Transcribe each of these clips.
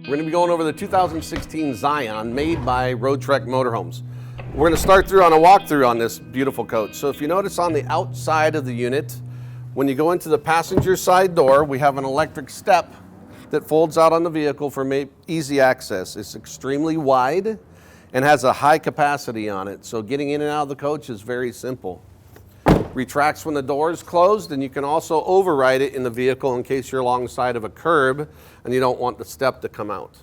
We're going to be going over the 2016 Zion made by Roadtrek Motorhomes. We're going to start through on a walkthrough on this beautiful coach. So if you notice on the outside of the unit, when you go into the passenger side door, we have an electric step that folds out on the vehicle for easy access. It's extremely wide and has a high capacity on it. So getting in and out of the coach is very simple. Retracts when the door is closed, and you can also override it in the vehicle in case you're alongside of a curb and you don't want the step to come out.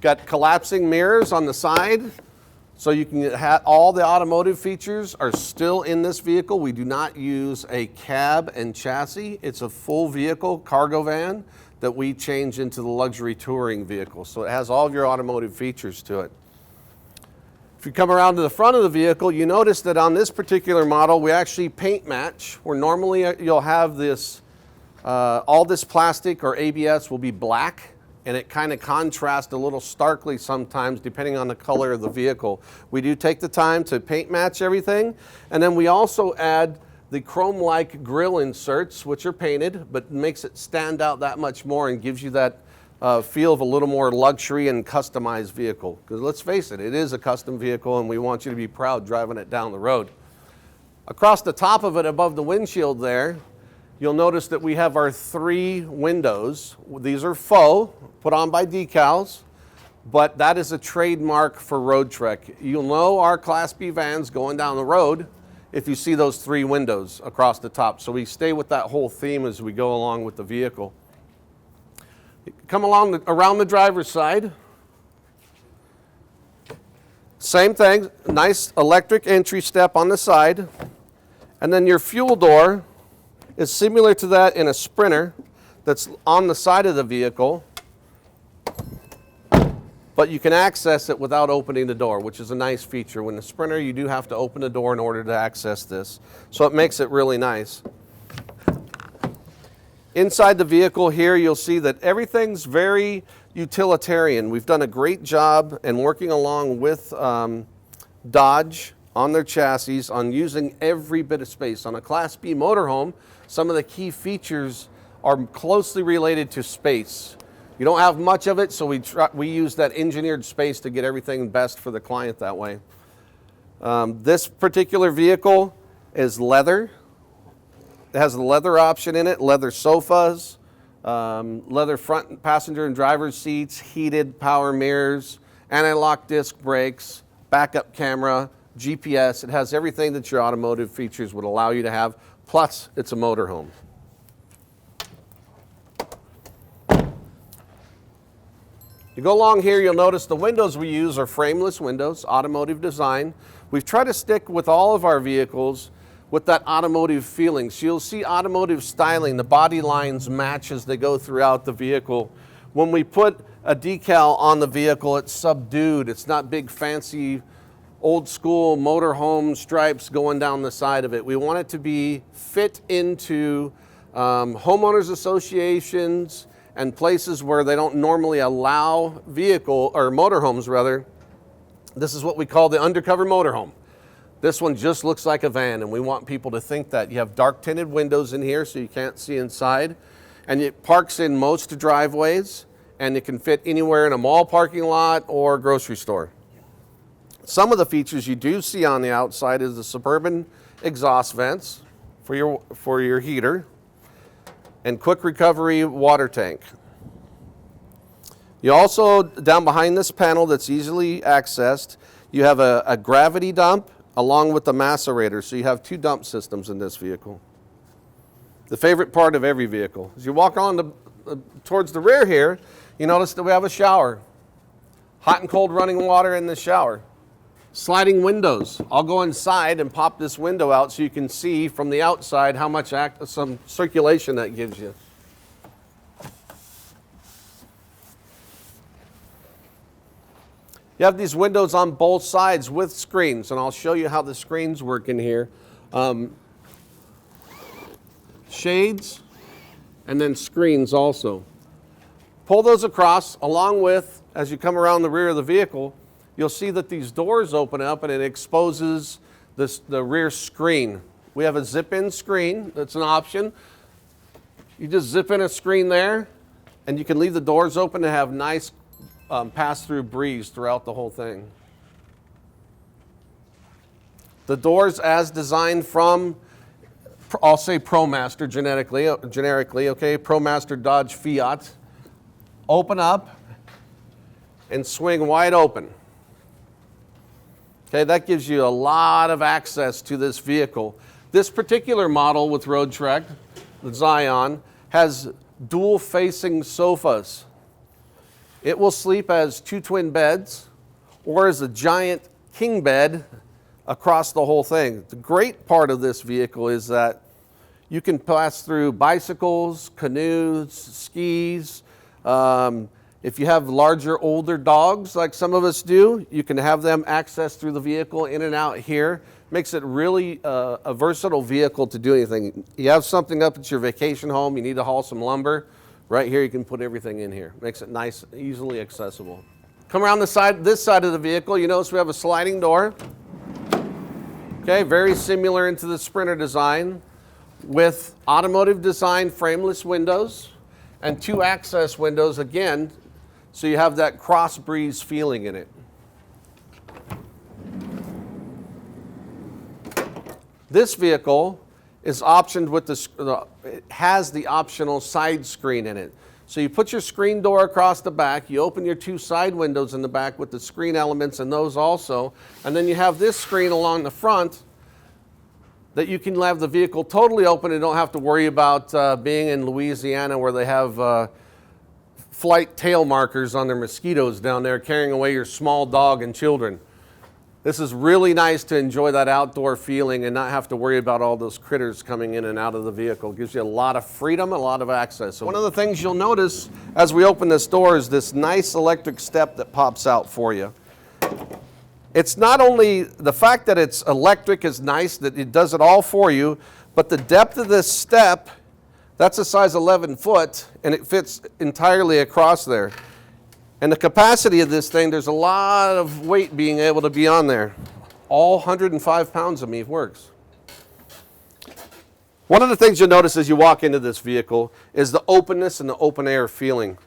Got collapsing mirrors on the side, so you can have all the automotive features are still in this vehicle. We do not use a cab and chassis. It's a full vehicle cargo van that we change into the luxury touring vehicle. So it has all of your automotive features to it. If you come around to the front of the vehicle, you notice that on this particular model, we actually paint match, where normally you'll have this, all this plastic or ABS will be black, and it kind of contrasts a little starkly sometimes depending on the color of the vehicle. We do take the time to paint match everything, and then we also add the chrome-like grille inserts, which are painted, but makes it stand out that much more and gives you that feel of a little more luxury and customized vehicle. Because let's face it, it is a custom vehicle and we want you to be proud driving it down the road. Across the top of it, above the windshield there, you'll notice that we have our 3 windows. These are faux, put on by decals, but that is a trademark for Roadtrek. You'll know our Class B vans going down the road if you see those 3 windows across the top. So we stay with that whole theme as we go along with the vehicle. Come along around the driver's side. Same thing, nice electric entry step on the side. And then your fuel door is similar to that in a Sprinter that's on the side of the vehicle. But you can access it without opening the door, which is a nice feature. When the Sprinter, you do have to open the door in order to access this. So it makes it really nice. Inside the vehicle here, you'll see that everything's very utilitarian. We've done a great job in working along with Dodge on their chassis on using every bit of space. On a Class B motorhome, some of the key features are closely related to space. You don't have much of it, so we use that engineered space to get everything best for the client that way. This particular vehicle is leather. It has the leather option in it, leather sofas, leather front passenger and driver's seats, heated power mirrors, anti-lock disc brakes, backup camera, GPS. It has everything that your automotive features would allow you to have, plus it's a motorhome. You go along here, you'll notice the windows we use are frameless windows, automotive design. We've tried to stick with all of our vehicles with that automotive feeling. So you'll see automotive styling, the body lines match as they go throughout the vehicle. When we put a decal on the vehicle, it's subdued. It's not big fancy old school motorhome stripes going down the side of it. We want it to be fit into homeowners associations and places where they don't normally allow vehicle, or motorhomes rather. This is what we call the undercover motorhome. This one just looks like a van, and we want people to think that. You have dark tinted windows in here so you can't see inside, and it parks in most driveways, and it can fit anywhere in a mall parking lot or grocery store. Some of the features you do see on the outside is the Suburban exhaust vents for your heater and quick recovery water tank. You also, down behind this panel that's easily accessed, you have a gravity dump along with the macerator, so you have 2 dump systems in this vehicle. The favorite part of every vehicle. As you walk on towards the rear here, you notice that we have a shower. Hot and cold running water in the shower. Sliding windows. I'll go inside and pop this window out so you can see from the outside how much some circulation that gives you. You have these windows on both sides with screens, and I'll show you how the screens work in here. Shades, and then screens also. Pull those across, along with, as you come around the rear of the vehicle, you'll see that these doors open up and it exposes the rear screen. We have a zip-in screen, that's an option. You just zip in a screen there, and you can leave the doors open to have nice pass-through breeze throughout the whole thing. The doors as designed from, I'll say ProMaster generically, okay? ProMaster Dodge Fiat. Open up and swing wide open. Okay, that gives you a lot of access to this vehicle. This particular model with Roadtrek, the Zion, has dual-facing sofas. It will sleep as 2 twin beds or as a giant king bed across the whole thing. The great part of this vehicle is that you can pass through bicycles, canoes, skis. If you have larger, older dogs like some of us do, you can have them access through the vehicle in and out here. Makes it really a versatile vehicle to do anything. You have something up at your vacation home, you need to haul some lumber. Right here, you can put everything in here. Makes it nice, easily accessible. Come around this side of the vehicle, you notice we have a sliding door. Okay, very similar into the Sprinter design with automotive design frameless windows and 2 access windows again, so you have that cross breeze feeling in it. This vehicle is optioned with it has the optional side screen in it. So you put your screen door across the back, you open your 2 side windows in the back with the screen elements and those also, and then you have this screen along the front that you can have the vehicle totally open and don't have to worry about being in Louisiana where they have flight tail markers on their mosquitoes down there carrying away your small dog and children. This is really nice to enjoy that outdoor feeling and not have to worry about all those critters coming in and out of the vehicle. It gives you a lot of freedom, a lot of access. So one of the things you'll notice as we open this door is this nice electric step that pops out for you. It's not only the fact that it's electric is nice, that it does it all for you, but the depth of this step, that's a size 11 foot, and it fits entirely across there. And the capacity of this thing, there's a lot of weight being able to be on there. All 105 pounds of me works. One of the things you'll notice as you walk into this vehicle is the openness and the open air feeling.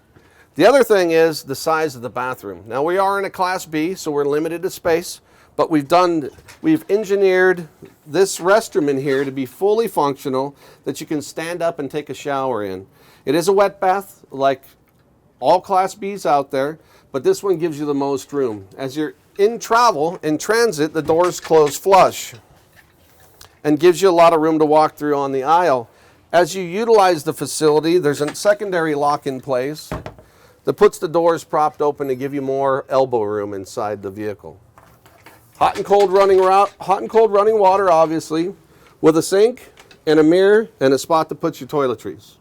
The other thing is the size of the bathroom. Now we are in a Class B, so we're limited to space, but we've engineered this restroom in here to be fully functional, that you can stand up and take a shower in. It is a wet bath like all Class Bs out there, but this one gives you the most room. As you're in transit, the doors close flush and gives you a lot of room to walk through on the aisle. As you utilize the facility, there's a secondary lock in place that puts the doors propped open to give you more elbow room inside the vehicle. Hot and cold running water, obviously, with a sink and a mirror and a spot to put your toiletries.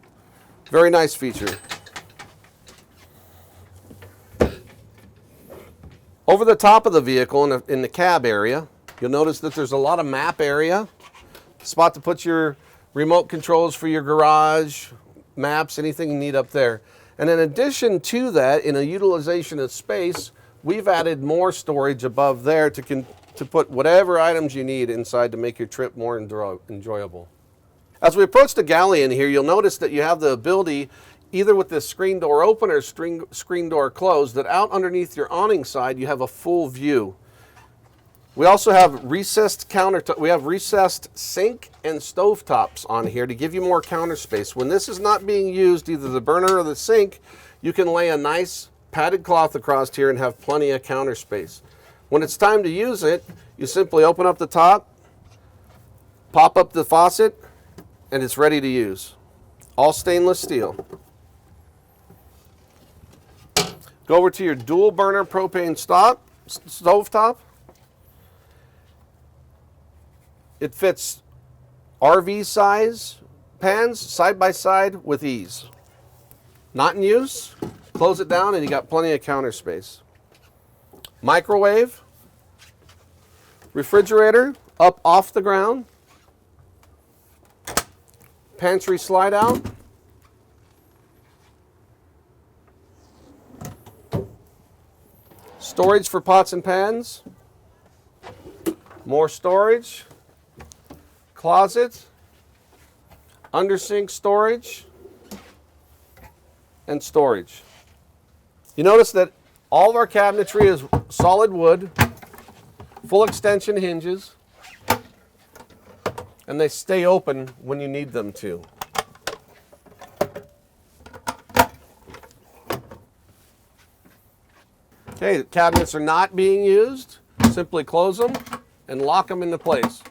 Very nice feature. Over the top of the vehicle in the cab area, you'll notice that there's a lot of map area, spot to put your remote controls for your garage, maps, anything you need up there. And in addition to that, in a utilization of space, we've added more storage above there to put whatever items you need inside to make your trip more enjoyable. As we approach the galley in here, you'll notice that you have the ability, either with this screen door open or screen door closed, that out underneath your awning side, you have a full view. We also have recessed countertop. We have recessed sink and stove tops on here to give you more counter space. When this is not being used, either the burner or the sink, you can lay a nice padded cloth across here and have plenty of counter space. When it's time to use it, you simply open up the top, pop up the faucet, and it's ready to use. All stainless steel. Go over to your dual burner propane stove top. It fits RV size pans side by side with ease. Not in use, close it down and you got plenty of counter space. Microwave, refrigerator up off the ground, pantry slide out, storage for pots and pans, more storage, closet, under sink storage, and storage. You notice that All of our cabinetry is solid wood, full extension hinges, and they stay open when you need them to. Okay, the cabinets are not being used. Simply close them and lock them into place.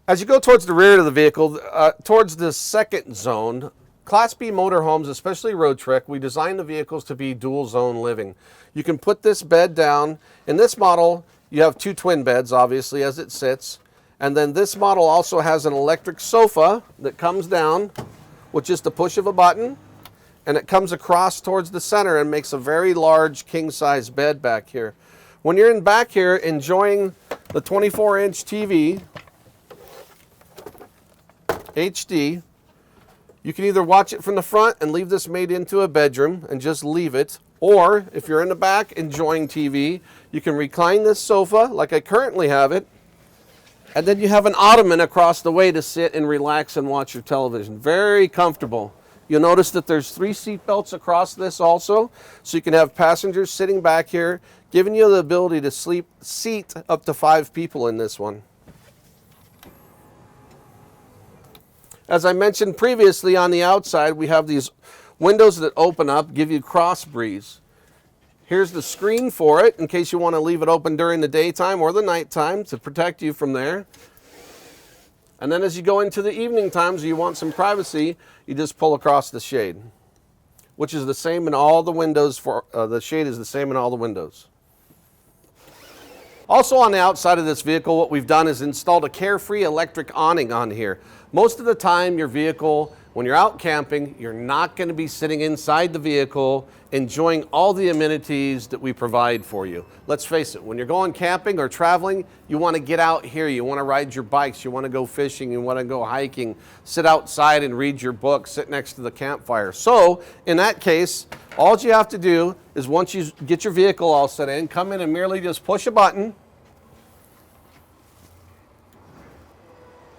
As you go towards the rear of the vehicle, towards the second zone, Class B motorhomes, especially Roadtrek, we design the vehicles to be dual zone living. You can put this bed down. In this model, you have two twin beds, obviously, as it sits. And then this model also has an electric sofa that comes down with just the push of a button. And it comes across towards the center and makes a very large king-size bed back here. When you're in back here enjoying the 24-inch TV, HD, you can either watch it from the front and leave this made into a bedroom and just leave it, or if you're in the back enjoying TV, you can recline this sofa like I currently have it, and then you have an ottoman across the way to sit and relax and watch your television. Very comfortable. You'll notice that there's 3 seat belts across this also, so you can have passengers sitting back here, giving you the ability to seat up to 5 people in this one. As I mentioned previously, on the outside, we have these windows that open up, give you cross breeze. Here's the screen for it, in case you want to leave it open during the daytime or the nighttime to protect you from there. And then as you go into the evening times, you want some privacy, you just pull across the shade, which is the same in all the windows. The shade is the same in all the windows. Also on the outside of this vehicle, what we've done is installed a carefree electric awning on here. Most of the time, your vehicle, when you're out camping, you're not going to be sitting inside the vehicle enjoying all the amenities that we provide for you. Let's face it, when you're going camping or traveling, you want to get out here, you want to ride your bikes, you want to go fishing, you want to go hiking, sit outside and read your book, sit next to the campfire. So in that case, all you have to do is once you get your vehicle all set in, come in and merely just push a button,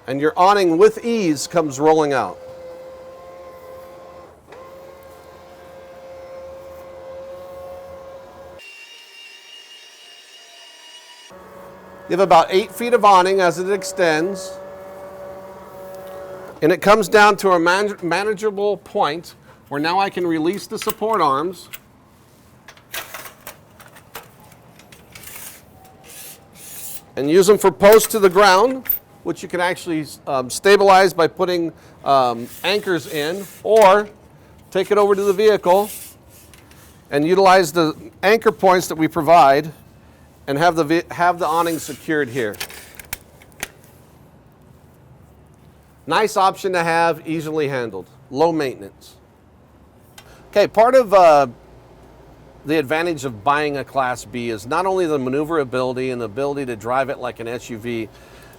and your awning with ease comes rolling out. You have about 8 feet of awning as it extends, and it comes down to a manageable point where now I can release the support arms and use them for posts to the ground, which you can actually stabilize by putting anchors in, or take it over to the vehicle and utilize the anchor points that we provide and have the awning secured here. Nice option to have, easily handled, low maintenance. Okay, part of the advantage of buying a Class B is not only the maneuverability and the ability to drive it like an SUV,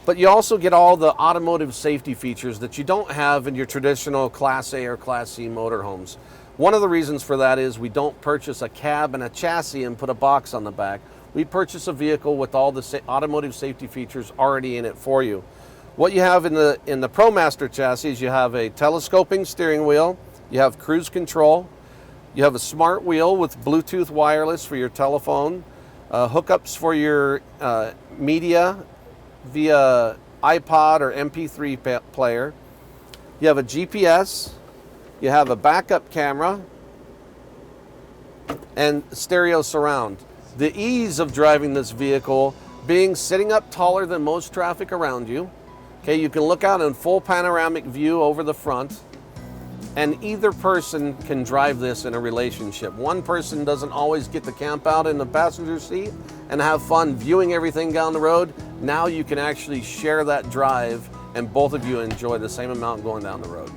but you also get all the automotive safety features that you don't have in your traditional Class A or Class C motorhomes. One of the reasons for that is we don't purchase a cab and a chassis and put a box on the back. We purchase a vehicle with all the automotive safety features already in it for you. What you have in the ProMaster chassis is you have a telescoping steering wheel, you have cruise control, you have a smart wheel with Bluetooth wireless for your telephone, hookups for your media via iPod or MP3 player. You have a GPS, you have a backup camera, and stereo surround. The ease of driving this vehicle being sitting up taller than most traffic around you. Okay, you can look out in full panoramic view over the front, and either person can drive this in a relationship. One person doesn't always get to camp out in the passenger seat and have fun viewing everything down the road. Now you can actually share that drive and both of you enjoy the same amount going down the road.